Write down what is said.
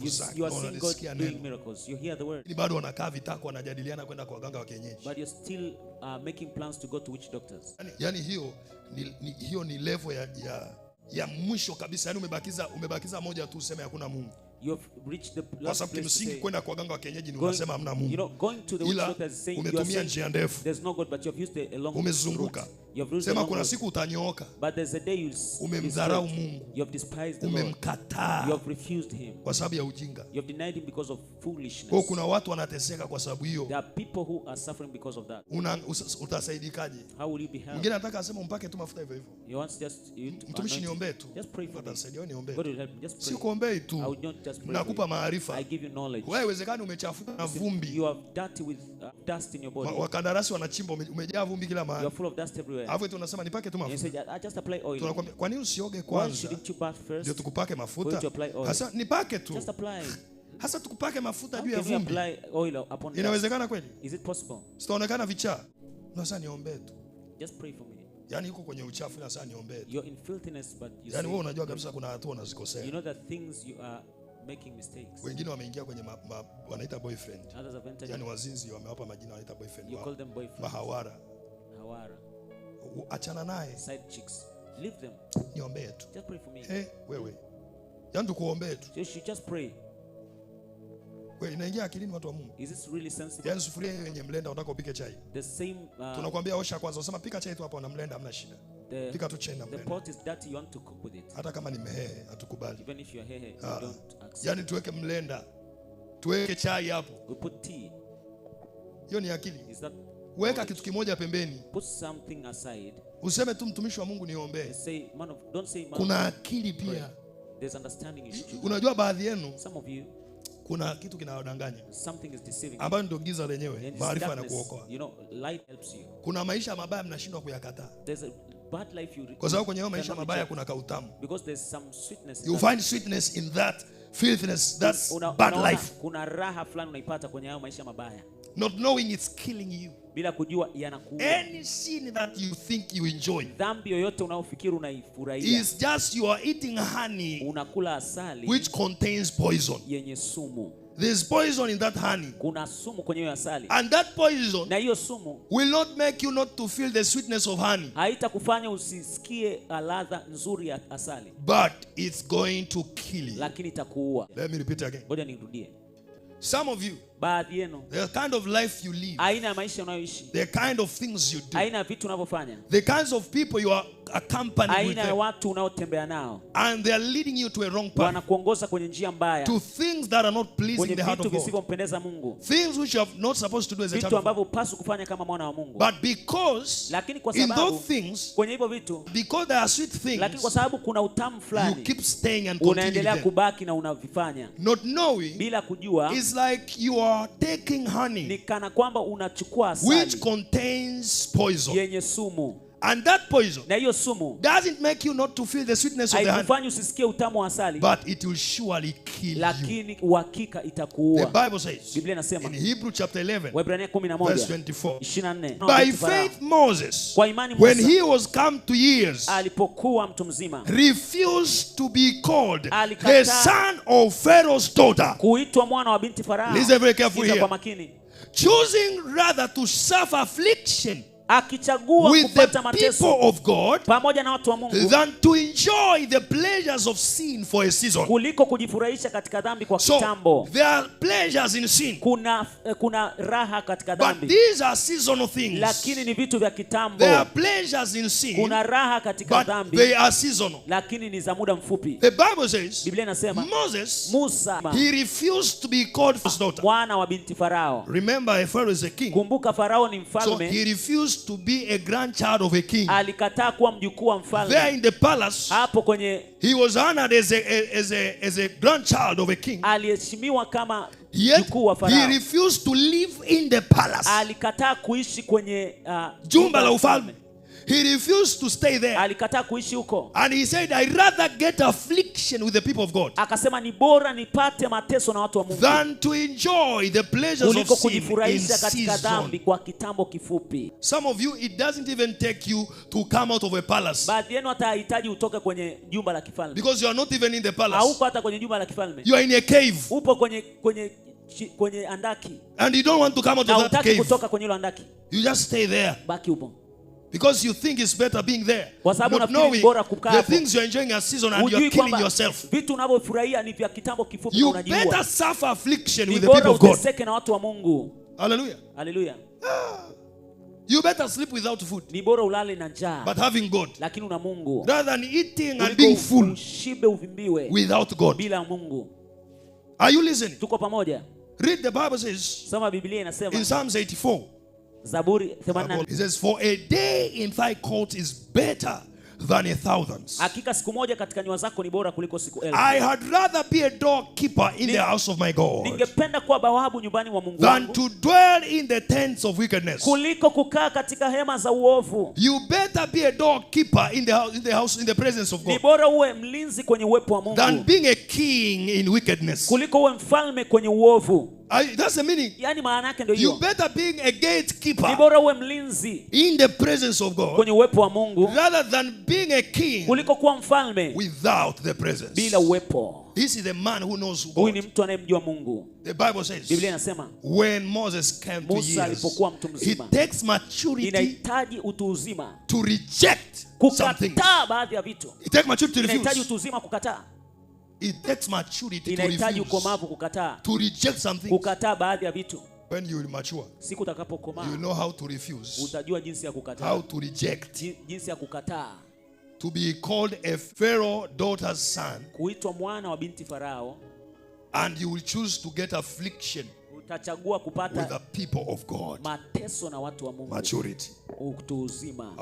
nguvu zake. You are seeing God doing miracles. You hear the word. Ni bado wanakaa vitako wanajadiliana kwenda kwa waganga wa kienyeji. But you're still making plans to go to witch doctors. Yani hiyo ni level ya mwisho kabisa. Yani umebakiza moja tu useme hakuna Mungu. You have reached the last place. Kwa sababu kimsingi kwenda kwa waganga wa kienyeji ni unasema hamna Mungu. You know, going to the witch doctors is saying umetumia njia ndefu. There's no God, but you have used a long umezunguka. Sema kuna siku utanyooka. But there's a day umemdharau Mungu. You have despised the Lord. Umemkataa. You have refused him. Kwa sababu ya ujinga. You have denied him because of foolishness. Kwa kuna watu wanateseka kwa sababu hiyo. There are people who are suffering because of that. Utasaidikaje? How will you be helped? Mwingine anataka aseme umpake tu mafuta hivyo hivyo. You want just mtumishi niombe tu. Just pray for me. Atasaidia niombe. God will help me. Just pray. Si kuombei tu. I will not just pray. Nakupa maarifa. I give you knowledge. Wewe uwezekani umechafuka na vumbi. You are dirty with dust in your body. Wakandarasi wanachimba umejaa vumbi kila mahali. You are full of dust everywhere. Alafu tu unasema nipake tu mafuta. You say I just apply oil. Tunakwambia kwa nini usioge Why kwanza? shouldn't you bath first? Ndio tukupake mafuta. Sasa nipake tu. Just apply. Hasa tukupake mafuta juu ya vumbi. Apply oil upon dust. Inawezekana kweli? Is it possible? Sitaonekana vichaa. Sasa niombe tu. Just pray for me. Yani yuko kwenye uchafu na sasa niombe tu. You're in filthiness but you yani wewe unajua kabisa kuna hatua unazikosea. You know that things you are making mistakes. Wengine wameingia kwenye wanaita boyfriend. Others have entered. Yani wazinzi wamewapa majina wanaita boyfriend. You call them boyfriend. Mahawara. Achana naye. Side chicks. Leave them. Niombe tu. Just pray for me. Wewe. Yani tukuombe tu. You should just pray. Wewe inaingia akilini watu wa Mungu. Is this really sensible? Yani sufuria yenye mlenda unataka upike chai. The same tunakwambia osha kwanza, unasema pika chai tu hapo na mlenda hamna shida. Pika tu chai na mlenda. The pot is dirty, you want to cook with it. Hata kama ni mehehe hatukubali. Even if you are hehe, you don't accept. Yani tuweke mlenda. Tuweke chai hapo. We put tea. Hiyo ni akili. Is that weka kitu kimoja pembeni. Put something aside. Useme tu mtumishi wa Mungu niombe. Say don't say man. Kuna akili pia. There's understanding you should. Unajua baadhi yenu some of you kuna kitu kinawadanganya. Something is deceiving. Ambayo ndio giza lenyewe. Maarifa yanakuokoa. You know, light helps you. Kuna maisha mabaya mnashindwa kuyakataa. There's a bad life you. Kwa sababu kwenye maisha mabaya kuna kautamu. Because there's some sweetness. You find sweetness in that filthiness, that's bad life. Kuna raha fulani unaipata kwenye hayo maisha mabaya. Not knowing it's killing you. Bila kujua yanakuua. Any sin that you think you enjoy. Dhambi yoyote unaofikiri unaifurahia. Is just you are eating honey. Unakula asali. Which contains poison. Yenye sumu. There's poison in that honey. Kuna sumu kwenye asali. And that poison na hiyo sumu will not make you not to feel the sweetness of honey. Haitakufanya usisikie ladha nzuri ya asali. But it's going to kill you. Lakini itakuua. Let me repeat again. Ngoja nirudie. Some of you, baadhi yenu, the kind of life you live, aina ya maisha unayoishi, the kind of things you do, aina ya vitu unavyofanya, the kinds of people you are accompanying with them, aina ya watu unaotembea nao, and they are leading you to a wrong path, wanakuongoza kwenye njia mbaya, to things that are not pleasing in the heart of God, vitu visivyompendeza Mungu, things which you are not supposed to do as a child of God, vitu ambavyo hupaswi kufanya kama mwana wa Mungu. But because lakini kwa sababu in those things, kwenye hivyo vitu, because there are sweet things, lakini kwa sababu kuna utamu fulani, you keep staying and unaendelea kubaki na unavifanya, not knowing, bila kujua, is like you are taking honey, ni kana kwamba unachukua asali, which contains poison, yenye sumu. And that poison na hiyo sumu doesn't make you not to feel the sweetness of the honey. Haikufanya usisikie utamu wa asali. But it will surely kill lakini uhakika itakuua. The Bible says, Biblia inasema in Hebrew chapter 11, Waebrania 11 verse 24, 24, by faith Moses, kwa imani Musa, when he was come to years, alipokuwa mtu mzima, refused to be called the son of Pharaoh's daughter. Kuitwa mwana wa binti Farao. Listen very carefully here. Kwa makini. Choosing rather to suffer affliction akichagua kupata mateso of God pamoja na watu wa Mungu than to enjoy the pleasures of sin for a season. Kuliko kujifurahisha katika dhambi kwa kitambo. There are pleasures in sin. Kuna raha katika dhambi. But these are seasonal things. Lakini ni vitu vya kitambo. There are pleasures in sin. Kuna raha katika dhambi. They are seasonal. Lakini ni za muda mfupi. The Bible says, Biblia inasema, Musa, he refused to be called his daughter. Mwana wa binti Farao. Remember, Pharaoh is a king. Kumbuka Farao ni mfalme. So he refused to be a grandchild of a king. Alikataa kuwa mjukuu wa mfalme. There in the palace, hapo kwenye, he was honored as a grandchild of a king. Aliheshimiwa kama mjukuu wa Farao. He refused to live in the palace. Alikataa kuishi kwenye jumba la ufalme. He refused to stay there. Alikataa kuishi huko. And he said, I rather get affliction with the people of God Akasema ni bora nipate mateso na watu wa Mungu than to enjoy the pleasures of kuliko sin in kujifurahisha katika season. dhambi kwa kitambo kifupi. Some of you, it doesn't even take you to come out of a palace, Baadhi yenu hata hahitaji utoke kwenye jumba la kifalme. because you are not even in the palace. Hauko hata kwenye jumba la kifalme. You are in a cave, Upo kwenye andaki. and you don't want to come out Na of that hutaki cave. kutoka kwenye hilo andaki. You just stay there Baki upo. because you think it's better being there, Kwa sababu not unafikiri knowing bora kukaa the hapo. things you're enjoying a season and you're Hujui killing kwamba yourself. vitu unavyofurahia ni vya kitambo kifupi na You unajiua. better suffer affliction Ni with the people bora of God. uteseke na watu wa Mungu. Hallelujah. Haleluya. You better sleep without food, Ni bora ulale na njaa but having God, lakini una Mungu. rather than eating and Kuliko being full ushibe uvimbiwe without God. bila Mungu. Are you listening? Tuko pamoja? Read the Bible says Soma Biblia inasema in Psalms 84. Zaburi 84. It says, for a day in thy court is better than 1,000. Hakika siku moja katika nyua zako ni bora kuliko siku 1000. I had rather be a doorkeeper in the house of my God Ningependa kuwa bawabu nyumbani mwa Mungu than wangu to dwell in the tents of wickedness. kuliko kukaa katika hema za uovu. You better be a doorkeeper in the presence of Ni God bora uwe mlinzi kwenye uwepo wa than Mungu being a king in wickedness. kuliko uwe mfalme kwenye uovu. That's the meaning. Yaani maana yake ndio You hiyo. better being a Ni gatekeeper bora uwe mlinzi in the presence of God kwenye uwepo wa Mungu rather than being a king kuliko kuwa mfalme without the presence. bila uwepo. This is the man who knows Huyu ni God. mtu anayemjua Mungu. The Bible says, Biblia inasema when Moses came to Musa years, alipokuwa mtu he mzima, takes maturity inahitaji utu uzima to reject something. kukataa baadhi ya vitu. It takes maturity to Inahitaji refuse. utu uzima kukataa. It takes maturity to Inahitaji refuse. ukomavu kukataa. To reject something. Kukataa baadhi ya vitu. When you will mature, Siku utakapokomaa you know how to refuse, utajua jinsi ya kukataa. how to reject. Jinsi ya kukataa. To be called a Pharaoh daughter's son, Kuitwa mwana wa binti Farao, and you will choose to get affliction utachagua with kupata the people of God. mateso na watu wa Mungu. Maturity. Utu uzima.